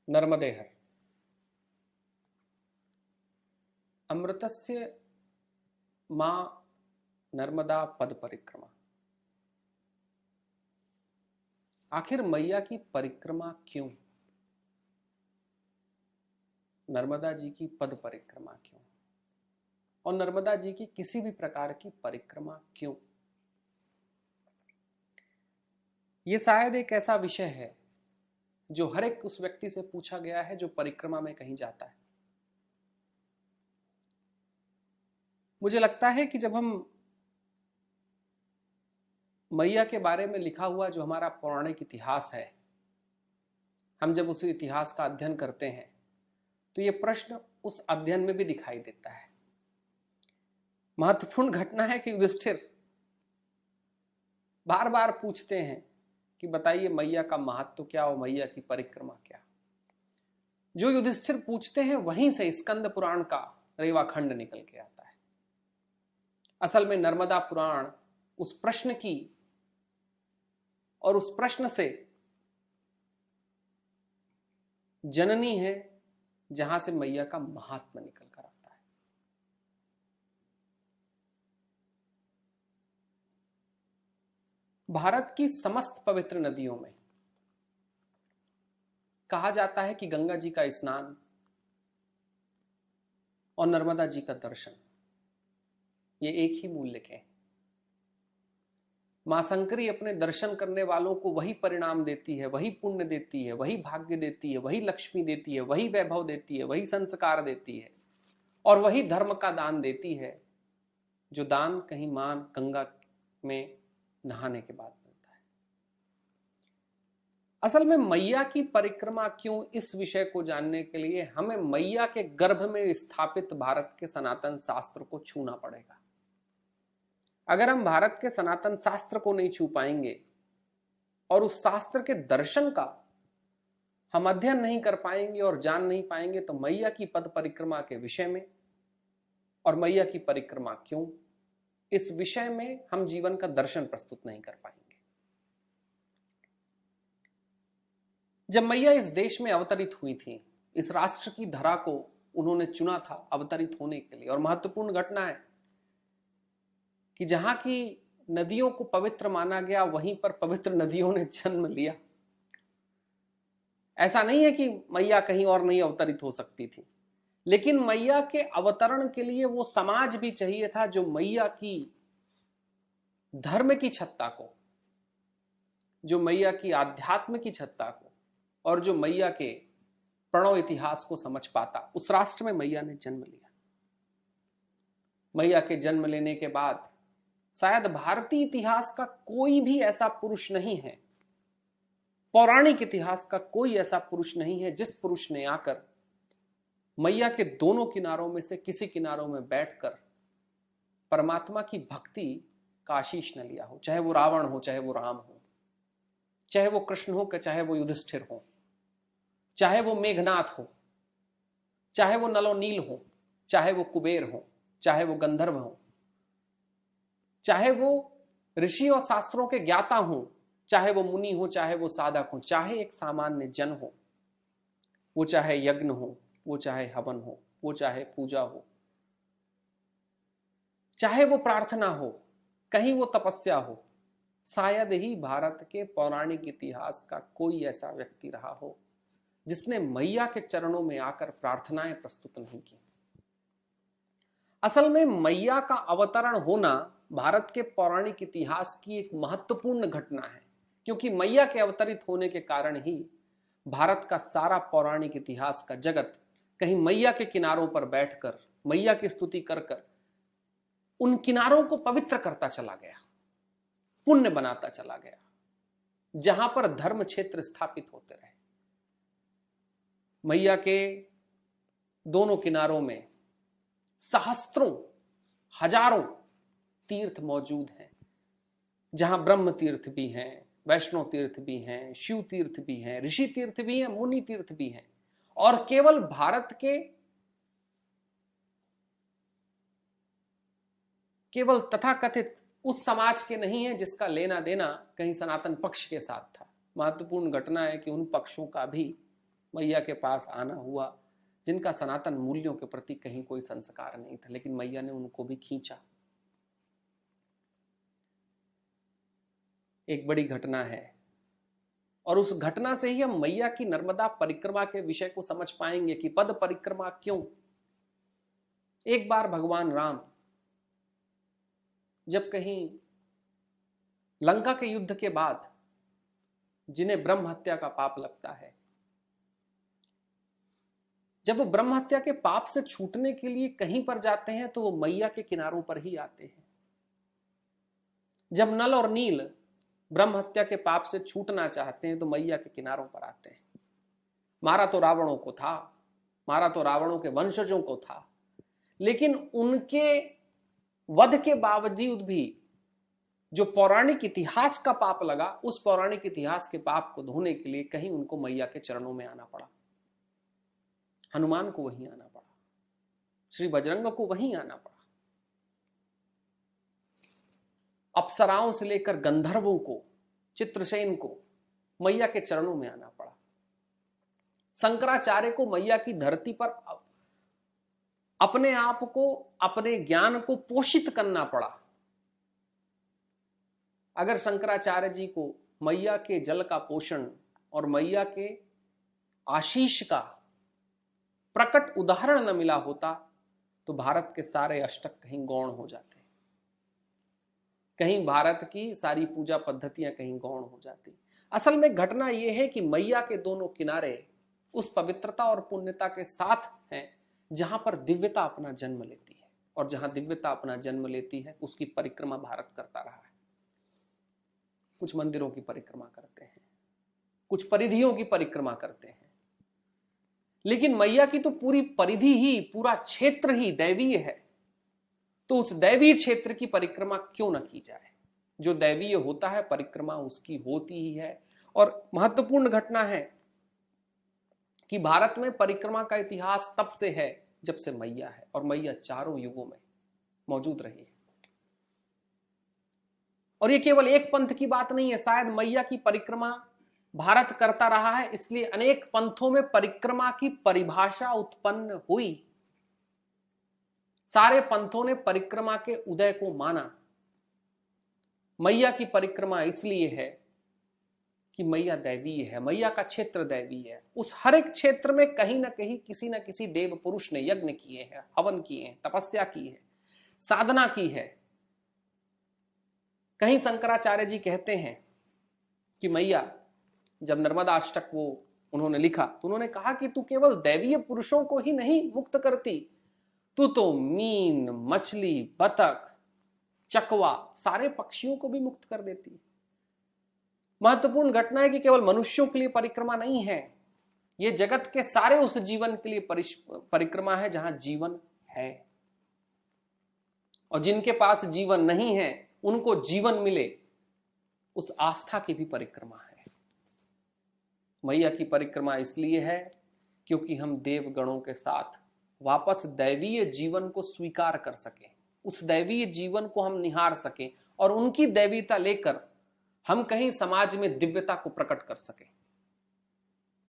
नर्मदेहर अमृतस्य मां नर्मदा पद परिक्रमा। आखिर मैया की परिक्रमा क्यों? नर्मदा जी की पद परिक्रमा क्यों? और नर्मदा जी की किसी भी प्रकार की परिक्रमा क्यों? यह शायद एक ऐसा विषय है जो हर एक उस व्यक्ति से पूछा गया है जो परिक्रमा में कहीं जाता है। मुझे लगता है कि जब हम मैया के बारे में लिखा हुआ जो हमारा पौराणिक इतिहास है, हम जब उस इतिहास का अध्ययन करते हैं तो ये प्रश्न उस अध्ययन में भी दिखाई देता है। महत्वपूर्ण घटना है कि युधिष्ठिर बार बार पूछते हैं कि बताइए मैया का महत्व क्या और मैया की परिक्रमा क्या। जो युधिष्ठिर पूछते हैं वहीं से स्कंद पुराण का रेवाखंड निकल के आता है। असल में नर्मदा पुराण उस प्रश्न की और उस प्रश्न से जननी है जहां से मैया का महात्मा निकल कर आता है। भारत की समस्त पवित्र नदियों में कहा जाता है कि गंगा जी का स्नान और नर्मदा जी का दर्शन ये एक ही मूल्य के हैं। मां शंकरी अपने दर्शन करने वालों को वही परिणाम देती है, वही पुण्य देती है, वही भाग्य देती है, वही लक्ष्मी देती है, वही वैभव देती है, वही संस्कार देती है और वही धर्म का दान देती है जो दान कहीं मां गंगा में नहाने के बाद मिलता है। असल में मैया की परिक्रमा क्यों, इस विषय को जानने के लिए हमें मैया के गर्भ में स्थापित भारत के सनातन शास्त्र को छूना पड़ेगा। अगर हम भारत के सनातन शास्त्र को नहीं छू पाएंगे और उस शास्त्र के दर्शन का हम अध्ययन नहीं कर पाएंगे और जान नहीं पाएंगे तो मैया की पद परिक्रमा के विषय में और मैया की परिक्रमा क्यों, इस विषय में हम जीवन का दर्शन प्रस्तुत नहीं कर पाएंगे। जब मैया इस देश में अवतरित हुई थी, इस राष्ट्र की धरा को उन्होंने चुना था अवतरित होने के लिए। और महत्वपूर्ण घटना है कि जहां की नदियों को पवित्र माना गया वहीं पर पवित्र नदियों ने जन्म लिया। ऐसा नहीं है कि मैया कहीं और नहीं अवतरित हो सकती थी, लेकिन मैया के अवतरण के लिए वो समाज भी चाहिए था जो मैया की धर्म की छत्ता को, जो मैया की आध्यात्म की छत्ता को और जो मैया के प्रणव इतिहास को समझ पाता। उस राष्ट्र में मैया ने जन्म लिया। मैया के जन्म लेने के बाद शायद भारतीय इतिहास का कोई भी ऐसा पुरुष नहीं है, पौराणिक इतिहास का कोई ऐसा पुरुष नहीं है जिस पुरुष ने आकर मैया के दोनों किनारों में से किसी किनारों में बैठकर परमात्मा की भक्ति का आशीष न लिया हो। चाहे वो रावण हो, चाहे वो राम हो, चाहे वो कृष्ण हो, चाहे वो युधिष्ठिर हो, चाहे वो मेघनाथ हो, चाहे वो नलोनील हो, चाहे वो कुबेर हो, चाहे वो गंधर्व हो, चाहे वो ऋषि और शास्त्रों के ज्ञाता हो, चाहे वो मुनि हो, चाहे वो साधक हो, चाहे एक सामान्य जन हो, वो चाहे यज्ञ हो, वो चाहे हवन हो, वो चाहे पूजा हो, चाहे वो प्रार्थना हो, कहीं वो तपस्या हो, शायद ही भारत के पौराणिक इतिहास का कोई ऐसा व्यक्ति रहा हो जिसने मैया के चरणों में आकर प्रार्थनाएं प्रस्तुत नहीं की। असल में मैया का अवतरण होना भारत के पौराणिक इतिहास की एक महत्वपूर्ण घटना है, क्योंकि मैया के अवतरित होने के कारण ही भारत का सारा पौराणिक इतिहास का जगत कहीं मैया के किनारों पर बैठकर मैया की स्तुति कर कर उन किनारों को पवित्र करता चला गया, पुण्य बनाता चला गया, जहां पर धर्म क्षेत्र स्थापित होते रहे। मैया के दोनों किनारों में सहस्त्रों हजारों तीर्थ मौजूद हैं, जहां ब्रह्म तीर्थ भी हैं, वैष्णव तीर्थ भी हैं, शिव तीर्थ भी हैं, ऋषि तीर्थ भी हैं, मुनि तीर्थ भी हैं। और केवल भारत के केवल तथाकथित उस समाज के नहीं है जिसका लेना देना कहीं सनातन पक्ष के साथ था। महत्वपूर्ण घटना है कि उन पक्षों का भी मैया के पास आना हुआ जिनका सनातन मूल्यों के प्रति कहीं कोई संस्कार नहीं था, लेकिन मैया ने उनको भी खींचा। एक बड़ी घटना है और उस घटना से ही हम मैया की नर्मदा परिक्रमा के विषय को समझ पाएंगे कि पद परिक्रमा क्यों। एक बार भगवान राम जब कहीं लंका के युद्ध के बाद, जिन्हें ब्रह्म हत्या का पाप लगता है, जब वो ब्रह्म हत्या के पाप से छूटने के लिए कहीं पर जाते हैं तो वो मैया के किनारों पर ही आते हैं। जब नल और नील ब्रह्म हत्या के पाप से छूटना चाहते हैं तो मैया के किनारों पर आते हैं। मारा तो रावणों को था, मारा तो रावणों के वंशजों को था, लेकिन उनके वध के बावजूद भी जो पौराणिक इतिहास का पाप लगा, उस पौराणिक इतिहास के पाप को धोने के लिए कहीं उनको मैया के चरणों में आना पड़ा। हनुमान को वहीं आना पड़ा, श्री बजरंग को वहीं आना पड़ा, अप्सराओं से लेकर गंधर्वों को, चित्रसेन को मैया के चरणों में आना पड़ा। शंकराचार्य को मैया की धरती पर अपने आप को, अपने ज्ञान को पोषित करना पड़ा। अगर शंकराचार्य जी को मैया के जल का पोषण और मैया के आशीष का प्रकट उदाहरण न मिला होता तो भारत के सारे अष्टक कहीं गौण हो जाते, कहीं भारत की सारी पूजा पद्धतियां कहीं गौण हो जाती। असल में घटना यह है कि मैया के दोनों किनारे उस पवित्रता और पुण्यता के साथ हैं जहां पर दिव्यता अपना जन्म लेती है, और जहां दिव्यता अपना जन्म लेती है उसकी परिक्रमा भारत करता रहा है। कुछ मंदिरों की परिक्रमा करते हैं, कुछ परिधियों की परिक्रमा करते हैं, लेकिन मैया की तो पूरी परिधि ही, पूरा क्षेत्र ही दैवीय है। तो उस दैवीय क्षेत्र की परिक्रमा क्यों न की जाए। जो दैवीय होता है परिक्रमा उसकी होती ही है। और महत्वपूर्ण घटना है कि भारत में परिक्रमा का इतिहास तब से है जब से मैया है, और मैया चारों युगों में मौजूद रही है। और ये केवल एक पंथ की बात नहीं है, शायद मैया की परिक्रमा भारत करता रहा है इसलिए अनेक पंथों में परिक्रमा की परिभाषा उत्पन्न हुई। सारे पंथों ने परिक्रमा के उदय को माना। मैया की परिक्रमा इसलिए है कि मैया दैवीय है, मैया का क्षेत्र दैवीय है। उस हर एक क्षेत्र में कहीं ना कहीं किसी न किसी देव पुरुष ने यज्ञ किए हैं, हवन किए हैं, तपस्या की है, साधना की है। कहीं शंकराचार्य जी कहते हैं कि मैया जब नर्मदा अष्टक वो उन्होंने लिखा तो उन्होंने कहा कि तू केवल दैवीय पुरुषों को ही नहीं मुक्त करती, तू तो मीन, मछली, बतख, चकवा, सारे पक्षियों को भी मुक्त कर देती। महत्वपूर्ण घटना है कि केवल मनुष्यों के लिए परिक्रमा नहीं है, ये जगत के सारे उस जीवन के लिए परिक्रमा है जहां जीवन है, और जिनके पास जीवन नहीं है उनको जीवन मिले, उस आस्था की भी परिक्रमा है। मैया की परिक्रमा इसलिए है क्योंकि हम देवगणों के साथ वापस दैवीय जीवन को स्वीकार कर सकें, उस दैवीय जीवन को हम निहार सकें और उनकी दैवीयता लेकर हम कहीं समाज में दिव्यता को प्रकट कर सकें।